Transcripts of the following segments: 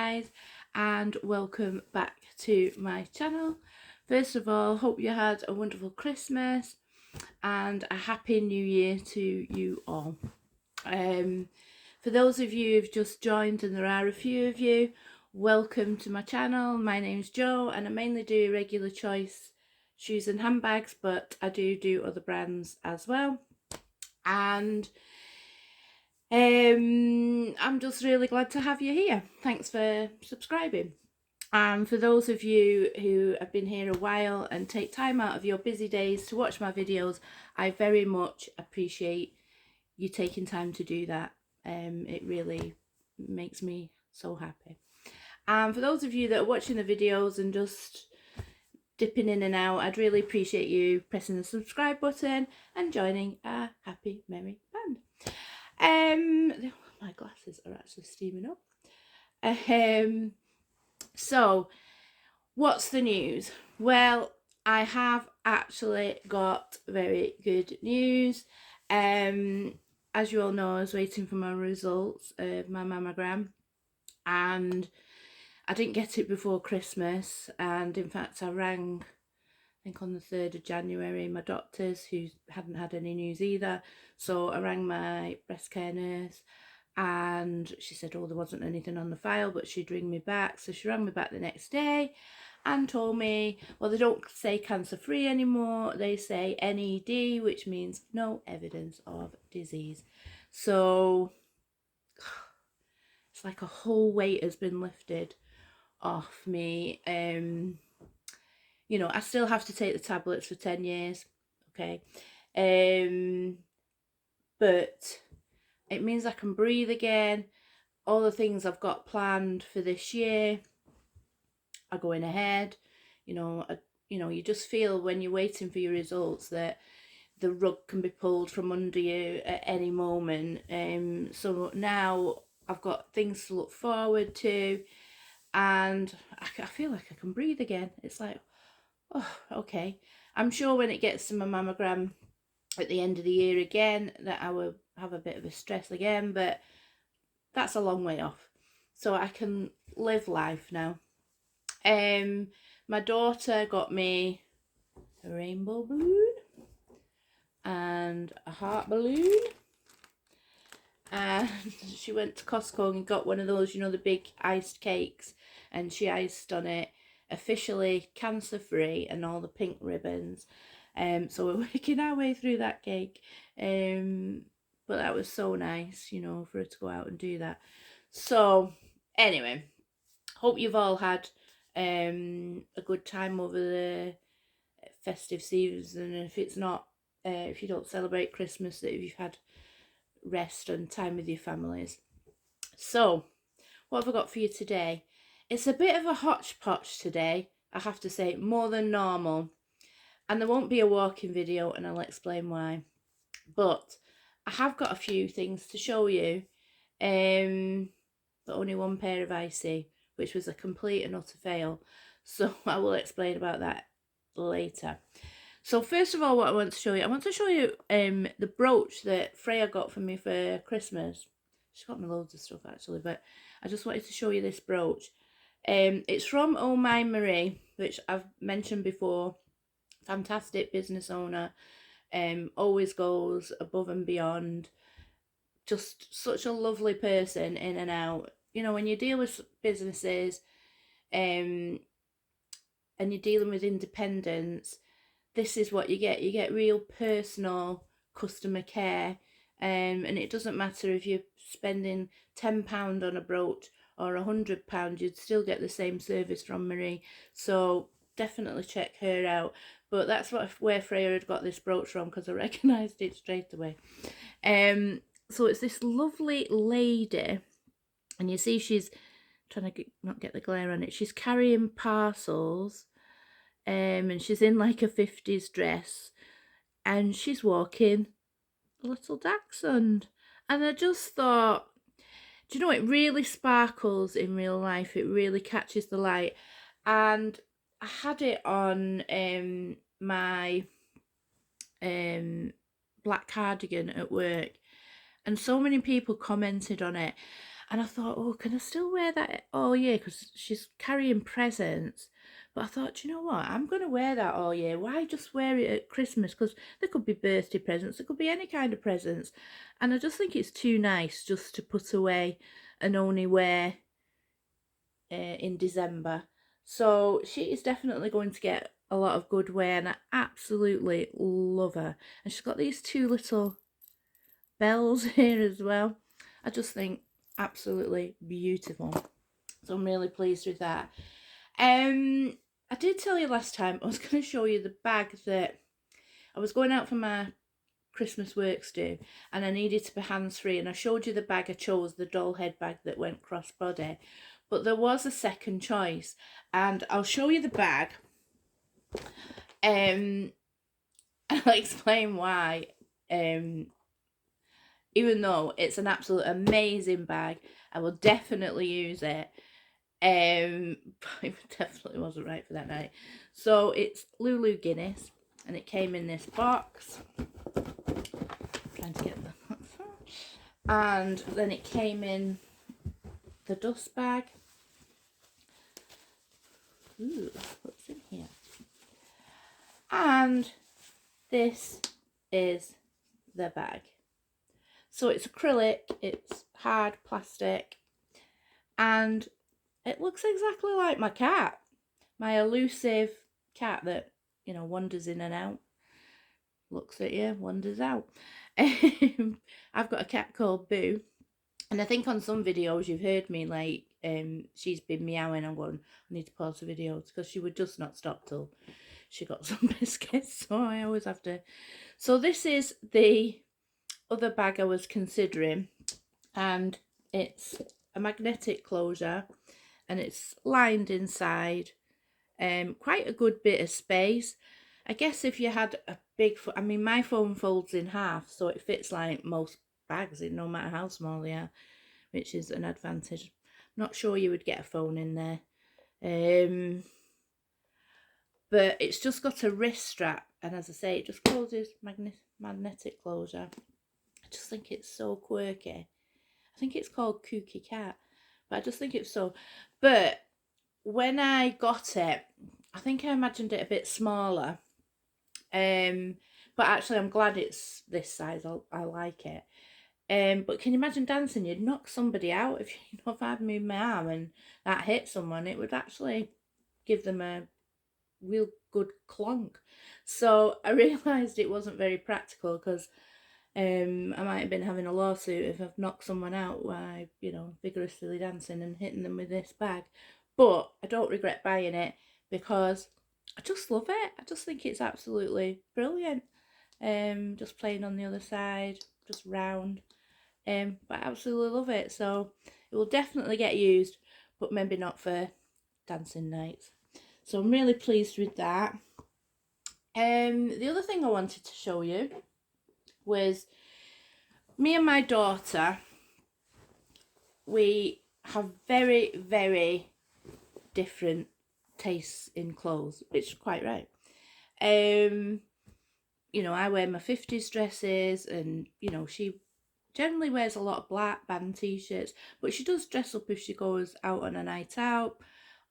guys, and welcome back to my channel. First of all, hope you had a wonderful Christmas and a happy new year to you all. For those of you who've just joined, and there are a few of you, welcome to my channel. My name's Jo and I mainly do Irregular Choice shoes and handbags, but I do other brands as well. And I'm just really glad to have you here. Thanks for subscribing. And for those of you who have been here a while and take time out of your busy days to watch my videos, I very much appreciate you taking time to do that. It really makes me so happy. And for those of you that are watching the videos and just dipping in and out, I'd really appreciate you pressing the subscribe button and joining our happy merry band. My glasses are actually steaming up. So what's the news? Well, I have actually got very good news. As you all know, I was waiting for my results of my mammogram, and I didn't get it before Christmas. And in fact, I rang, I think on the 3rd of January, my doctors, who hadn't had any news either. So I rang my breast care nurse and she said, oh, there wasn't anything on the file, but she'd ring me back. So she rang me back the next day and told me, well, they don't say cancer-free anymore. They say NED, which means no evidence of disease. So it's like a whole weight has been lifted off me. You know, I still have to take the tablets for 10 years, okay? But it means I can breathe again. All the things I've got planned for this year are going ahead. You know, you just feel when you're waiting for your results that the rug can be pulled from under you at any moment. So now I've got things to look forward to, and I feel like I can breathe again. It's like, oh, okay. I'm sure when it gets to my mammogram at the end of the year again, that I will have a bit of a stress again, but that's a long way off. So I can live life now. My daughter got me a rainbow balloon and a heart balloon, and she went to Costco and got one of those, you know, the big iced cakes, and she iced on it officially cancer-free and all the pink ribbons. So we're working our way through that cake. But that was so nice, you know, for her to go out and do that. So anyway, hope you've all had a good time over the festive season. And if it's not, if you don't celebrate Christmas, that you've had rest and time with your families. So what have I got for you today? It's a bit of a hodgepodge today, I have to say, more than normal. And there won't be a walking video, and I'll explain why. But I have got a few things to show you. But only one pair of icy, which was a complete and utter fail. So I will explain about that later. So first of all, what I want to show you, the brooch that Freya got for me for Christmas. She got me loads of stuff actually, but I just wanted to show you this brooch. It's from Oh My Marie, which I've mentioned before. Fantastic business owner, always goes above and beyond. Just such a lovely person in and out. You know, when you deal with businesses, and you're dealing with independents, this is what you get. You get real personal customer care. And it doesn't matter if you're spending £10 on a brooch or £100, you'd still get the same service from Marie. So definitely check her out. But that's where Freya had got this brooch from, because I recognised it straight away. So it's this lovely lady, and you see she's trying to not get the glare on it. She's carrying parcels, and she's in like a 50s dress, and she's walking a little dachshund. And I just thought, do you know, it really sparkles in real life. It really catches the light. And I had it on my black cardigan at work, and so many people commented on it. And I thought, oh, can I still wear that all year? Because she's carrying presents. But I thought, do you know what? I'm going to wear that all year. Why just wear it at Christmas? Because there could be birthday presents. There could be any kind of presents. And I just think it's too nice just to put away and only wear in December. So she is definitely going to get a lot of good wear. And I absolutely love her. And she's got these two little bells here as well. I just think absolutely beautiful. So I'm really pleased with that. I did tell you last time I was going to show you the bag that I was going out for my Christmas works do, and I needed to be hands-free, and I showed you the bag I chose, the doll head bag that went crossbody, but there was a second choice, and I'll show you the bag, and I'll explain why. Even though it's an absolute amazing bag, I will definitely use it. But it definitely wasn't right for that night. So it's Lulu Guinness, and it came in this box. Trying to get the and then it came in the dust bag. Ooh, what's in here? And this is the bag. So it's acrylic, it's hard plastic, and it looks exactly like my cat. My elusive cat that, you know, wanders in and out. Looks at you, wanders out. I've got a cat called Boo. And I think on some videos you've heard me, like, she's been meowing. I'm going, I need to pause the videos, because she would just not stop till she got some biscuits. So I always have to. So this is the other bag I was considering. And it's a magnetic closure. And it's lined inside. Quite a good bit of space. I guess if you had a big, I mean, my phone folds in half, so it fits like most bags in, no matter how small they are, which is an advantage. Not sure you would get a phone in there. But it's just got a wrist strap, and as I say, it just closes, magnetic closure. I just think it's so quirky. I think it's called Kooky Cat, but I just think it's so. But when I got it, I think I imagined it a bit smaller. But actually I'm glad it's this size. I like it. But can you imagine dancing? You'd knock somebody out if you know, if I'd moved my arm and that hit someone, it would actually give them a real good clonk. So I realised it wasn't very practical, because I might have been having a lawsuit if I've knocked someone out by, you know, vigorously dancing and hitting them with this bag. But I don't regret buying it, because I just love it. I just think it's absolutely brilliant. Just playing on the other side, just round. But I absolutely love it. So it will definitely get used, but maybe not for dancing nights. So I'm really pleased with that. The other thing I wanted to show you was me and my daughter. We have very, very different tastes in clothes, which is quite right. You know, I wear my 50s dresses, and, you know, she generally wears a lot of black band t-shirts, but she does dress up if she goes out on a night out,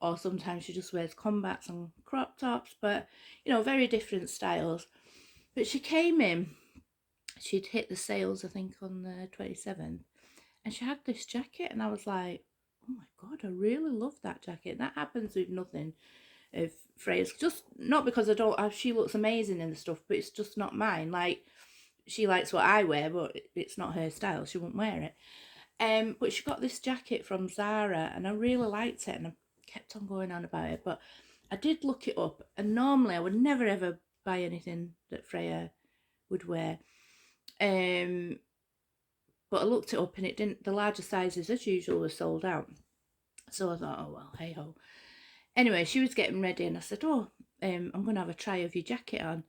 or sometimes she just wears combats and crop tops, but, you know, very different styles. But she came in, she'd hit the sales, I think, on the 27th, and she had this jacket, and I was like, oh my God, I really love that jacket. That happens with nothing of Freya's, just not because I don't, she looks amazing in the stuff, but it's just not mine. Like, she likes what I wear, but it's not her style. She wouldn't wear it. But she got this jacket from Zara, and I really liked it, and I kept on going on about it. But I did look it up, and normally I would never ever buy anything that Freya would wear. But I looked it up, and it didn't. The larger sizes, as usual, were sold out. So I thought, oh well, hey ho. Anyway, she was getting ready, and I said, oh, I'm going to have a try of your jacket on.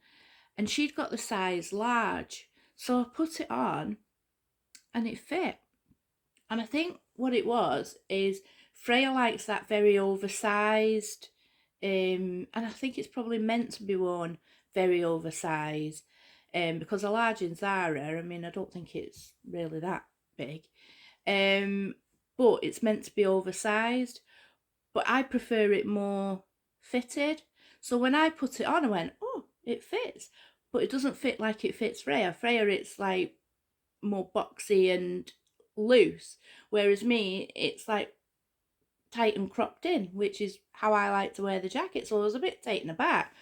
And she'd got the size large. So I put it on, and it fit. And I think what it was is Freya likes that very oversized, and I think it's probably meant to be worn very oversized, because a large in Zara, I mean, I don't think it's really that big. but it's meant to be oversized. But I prefer it more fitted. So when I put it on, I went, oh, it fits. But it doesn't fit like it fits Freya. Freya, it's like more boxy and loose. Whereas me, it's like tight and cropped in, which is how I like to wear the jacket. So I was a bit taken aback.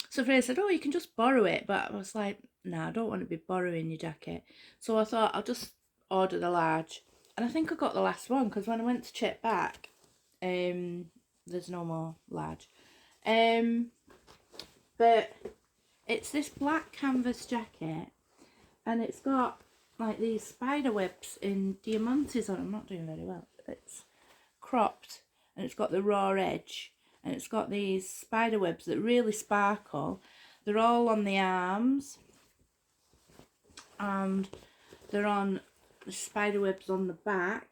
So Freya said, oh, you can just borrow it. But I was like, no, I don't want to be borrowing your jacket. So I thought I'll just order the large. And I think I got the last one, because when I went to check back, there's no more large. But it's this black canvas jacket, and it's got like these spider webs in diamantes on. I'm not doing very well. It's cropped, and it's got the raw edge, and it's got these spider webs that really sparkle. They're all on the arms, and they're on the spider webs on the back.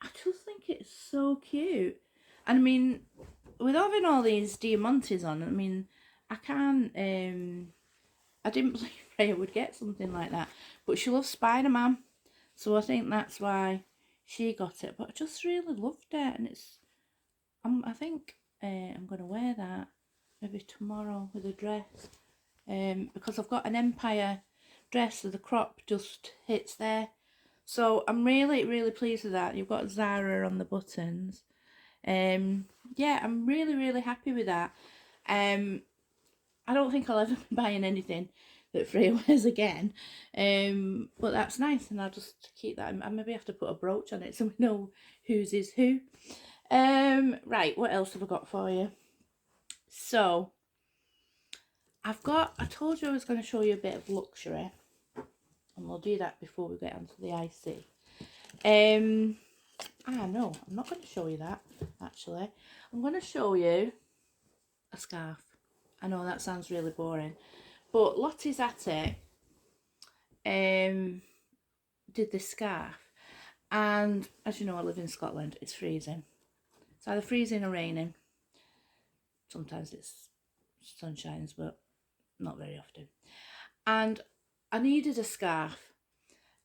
I just think it's so cute. And I mean, with having all these diamantes on, I mean, I can't, I didn't believe Freya would get something like that. But she loves Spider-Man, so I think that's why she got it. But I just really loved it, and it's, I think I'm going to wear that maybe tomorrow with a dress. Because I've got an Empire dress, so the crop just hits there. So I'm really, really pleased with that. You've got Zara on the buttons. Yeah, I'm really, really happy with that. I don't think I'll ever be buying anything that Freya wears again. But that's nice, and I'll just keep that. I maybe have to put a brooch on it so we know whose is who. Right, what else have I got for you? So, I told you I was going to show you a bit of luxury. And we'll do that before we get onto the IC. No, I'm not going to show you that, actually. I'm going to show you a scarf. I know that sounds really boring. But Lotties Attik did this scarf. And as you know, I live in Scotland. It's freezing. It's either freezing or raining. Sometimes it's sun shines, but not very often. And I needed a scarf.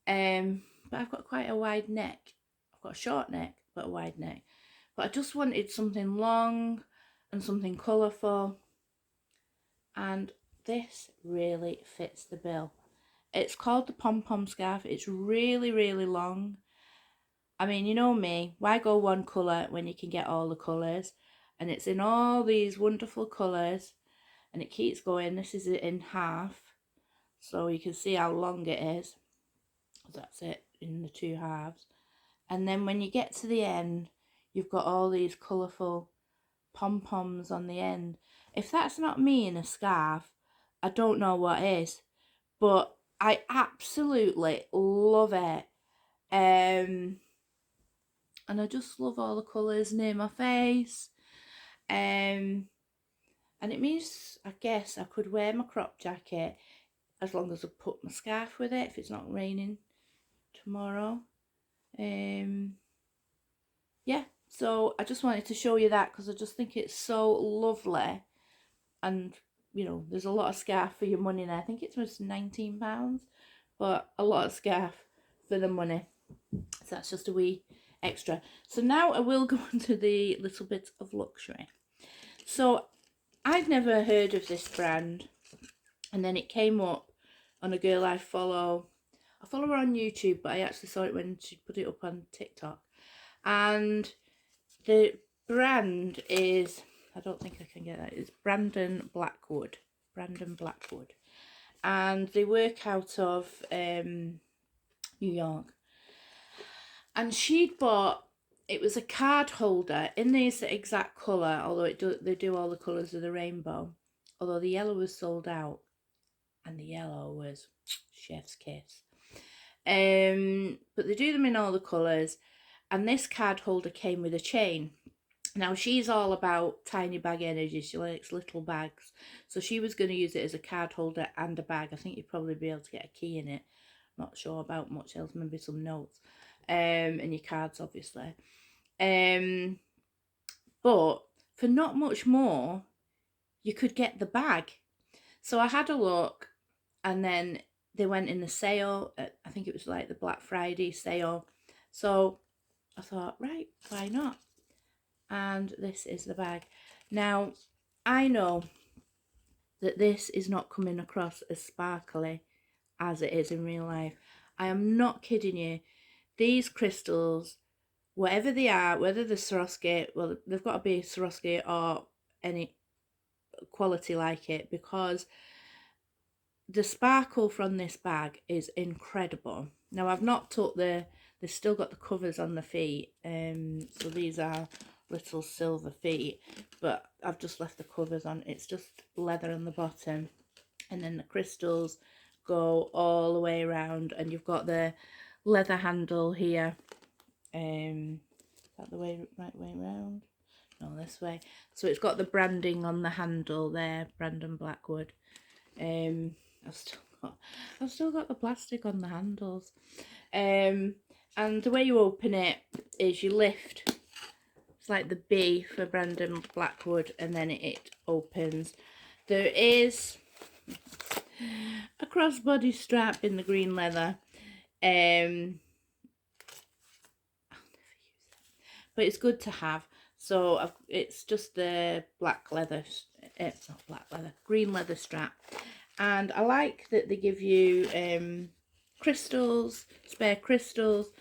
But I've got quite a wide neck. I've got a short neck, but a wide neck. But I just wanted something long and something colourful. And this really fits the bill. It's called the pom-pom scarf. It's really, really long. I mean, you know me, why go one colour when you can get all the colours? And it's in all these wonderful colours. And it keeps going. This is it in half. So you can see how long it is. That's it in the two halves. And then when you get to the end, you've got all these colourful pom-poms on the end. If that's not me in a scarf, I don't know what is. But I absolutely love it. And I just love all the colours near my face. And it means, I guess, I could wear my crop jacket as long as I put my scarf with it if it's not raining tomorrow. Yeah, so I just wanted to show you that because I just think it's so lovely. And, you know, there's a lot of scarf for your money now. I think it was £19, but a lot of scarf for the money. So that's just a wee extra. So now I will go on to the little bit of luxury. So I'd never heard of this brand, and then it came up on a girl I follow. I follow her on YouTube, but I actually saw it when she put it up on TikTok. And the brand is, I don't think I can get that, it's Blackwood. Blackwood. And they work out of New York. And she'd bought, it was a card holder in this exact colour, although they do all the colours of the rainbow. Although the yellow was sold out. And the yellow was chef's kiss. But they do them in all the colours. And this card holder came with a chain. Now, she's all about tiny bag energy. She likes little bags. So she was going to use it as a card holder and a bag. I think you'd probably be able to get a key in it. Not sure about much else. Maybe some notes. And your cards, obviously. But for not much more, you could get the bag. So I had a look. And then they went in the sale. I think it was like the Black Friday sale. So I thought, right, why not? And this is the bag. Now, I know that this is not coming across as sparkly as it is in real life. I am not kidding you. These crystals, whatever they are, whether they're Swarovski, well, they've got to be Swarovski or any quality like it, because the sparkle from this bag is incredible. Now, I've not took they've still got the covers on the feet, so these are little silver feet, but I've just left the covers on. It's just leather on the bottom, and then the crystals go all the way around, and you've got the leather handle here. Is that the right way around? No, this way. So it's got the branding on the handle there, Brandon Blackwood. I've still got the plastic on the handles. And the way you open it is you lift. It's like the B for Brandon Blackwood, and then it opens. There is a crossbody strap in the green leather. I'll never use it, but it's good to have. So it's just the black leather, it's not black leather, green leather strap. And I like that they give you crystals, spare crystals,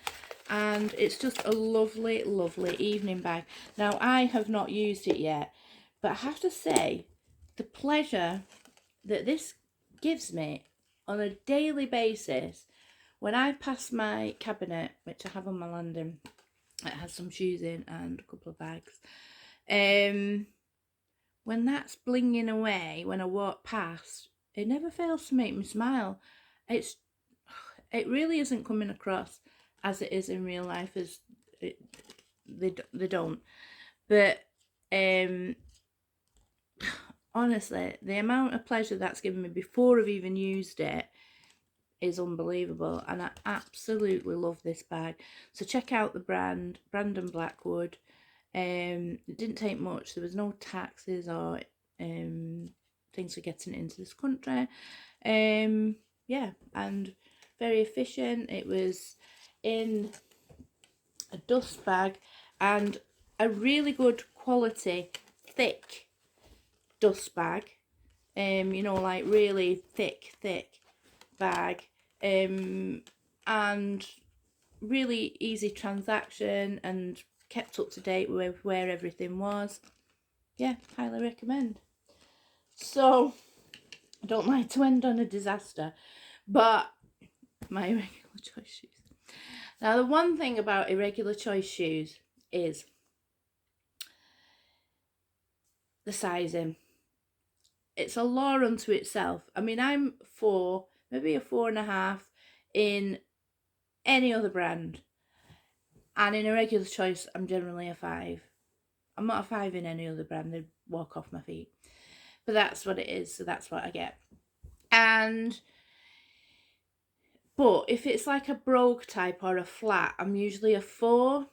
and it's just a lovely, lovely evening bag. Now, I have not used it yet, but I have to say, the pleasure that this gives me on a daily basis, when I pass my cabinet, which I have on my landing, it has some shoes in and a couple of bags, when that's blinging away when I walk past, it never fails to make me smile. It really isn't coming across as it is in real life, as they don't. But honestly, the amount of pleasure that's given me before I've even used it is unbelievable, and I absolutely love this bag. So check out the brand, Brandon Blackwood. It didn't take much. There was no taxes or things for getting it into this country. Yeah, and very efficient. It was in a dust bag, and a really good quality thick dust bag. You know, like really thick bag, and really easy transaction, and kept up to date with where everything was. Yeah, highly recommend. So I don't like to end on a disaster, but my Irregular Choice shoes. Now, the one thing about Irregular Choice shoes is the sizing. It's a law unto itself. I mean, I'm 4, maybe a 4.5 in any other brand, and in Irregular Choice I'm generally a 5. I'm not a 5 in any other brand, they'd walk off my feet, but that's what it is, so that's what I get. But if it's like a brogue type or a flat, I'm usually a 4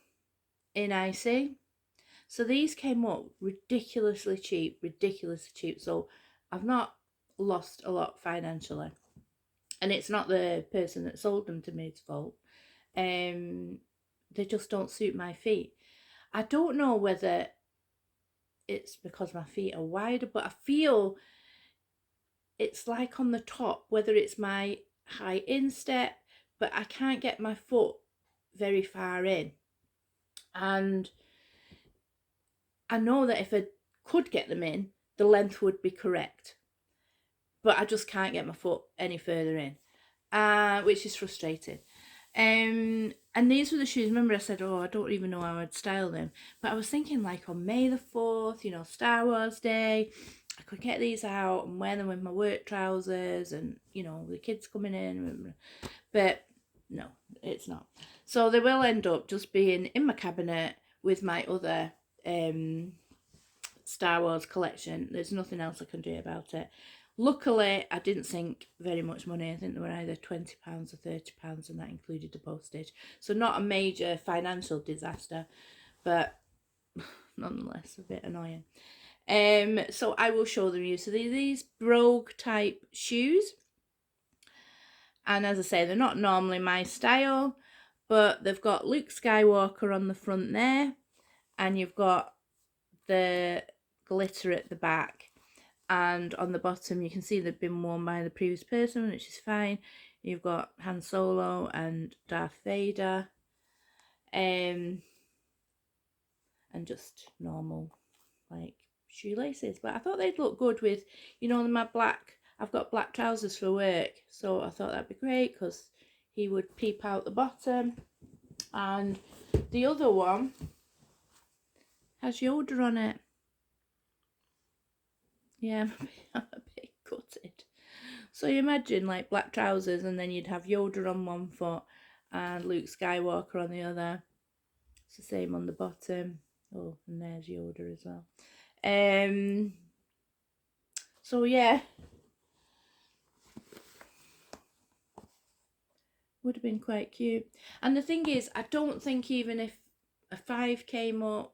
in icy. So these came up ridiculously cheap, so I've not lost a lot financially, and it's not the person that sold them to me's fault. They just don't suit my feet. I don't know whether it's because my feet are wider, but I feel it's like on the top, whether it's my high instep, but I can't get my foot very far in. And I know that if I could get them in, the length would be correct, but I just can't get my foot any further in, which is frustrating. And these were the shoes. Remember I said, oh, I don't even know how I'd style them, but I was thinking, like, on May the 4th, you know, Star Wars Day, I could get these out and wear them with my work trousers, and, you know, the kids coming in. But no, it's not. So they will end up just being in my cabinet with my other Star Wars collection. There's nothing else I can do about it. Luckily, I didn't sink very much money. I think they were either £20 or £30, and that included the postage. So not a major financial disaster, but nonetheless a bit annoying. So I will show them you. So these brogue type shoes, and as I say, they're not normally my style, but they've got Luke Skywalker on the front there, and you've got the glitter at the back, and on the bottom you can see they've been worn by the previous person, which is fine. You've got Han Solo and Darth Vader, and just normal like shoelaces, but I thought they'd look good with, you know, my black, I've got black trousers for work, so I thought that'd be great because he would peep out the bottom. And the other one has Yoda on it. Yeah, I'm a bit gutted. So you imagine like black trousers and then you'd have Yoda on one foot and Luke Skywalker on the other. It's the same on the bottom. Oh, and there's Yoda as well. So yeah, would have been quite cute. And the thing is, I don't think even if a 5 came up,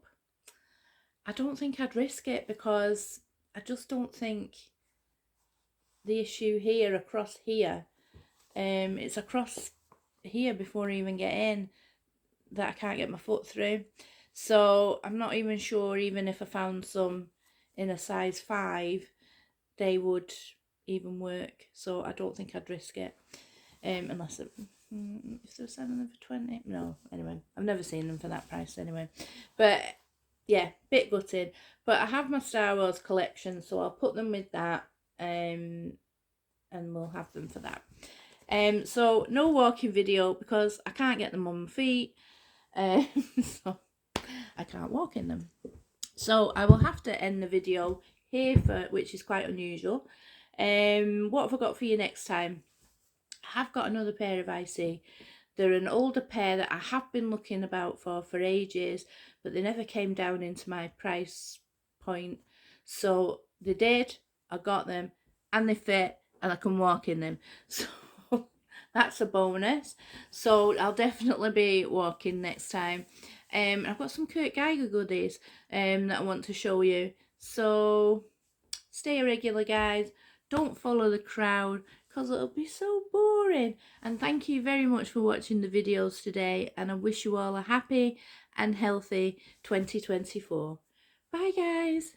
I don't think I'd risk it, because I just don't think the issue here across here, it's across here before I even get in that I can't get my foot through. So I'm not even sure, even if I found some in a size 5, they would even work. So I don't think I'd risk it, unless if they're selling them for 20. No, anyway, I've never seen them for that price anyway. But yeah, bit gutted. But I have my Star Wars collection, so I'll put them with that, and we'll have them for that. So no walking video because I can't get them on my feet, so I can't walk in them. So I will have to end the video here, which is quite unusual. What have I got for you next time? I have got another pair of IC. They're an older pair that I have been looking about for ages, but they never came down into my price point. So they did, I got them, and they fit, and I can walk in them. So that's a bonus. So I'll definitely be walking next time. I've got some Kurt Geiger goodies that I want to show you. So stay irregular, guys. Don't follow the crowd, because it'll be so boring. And thank you very much for watching the videos today, and I wish you all a happy and healthy 2024. Bye, guys.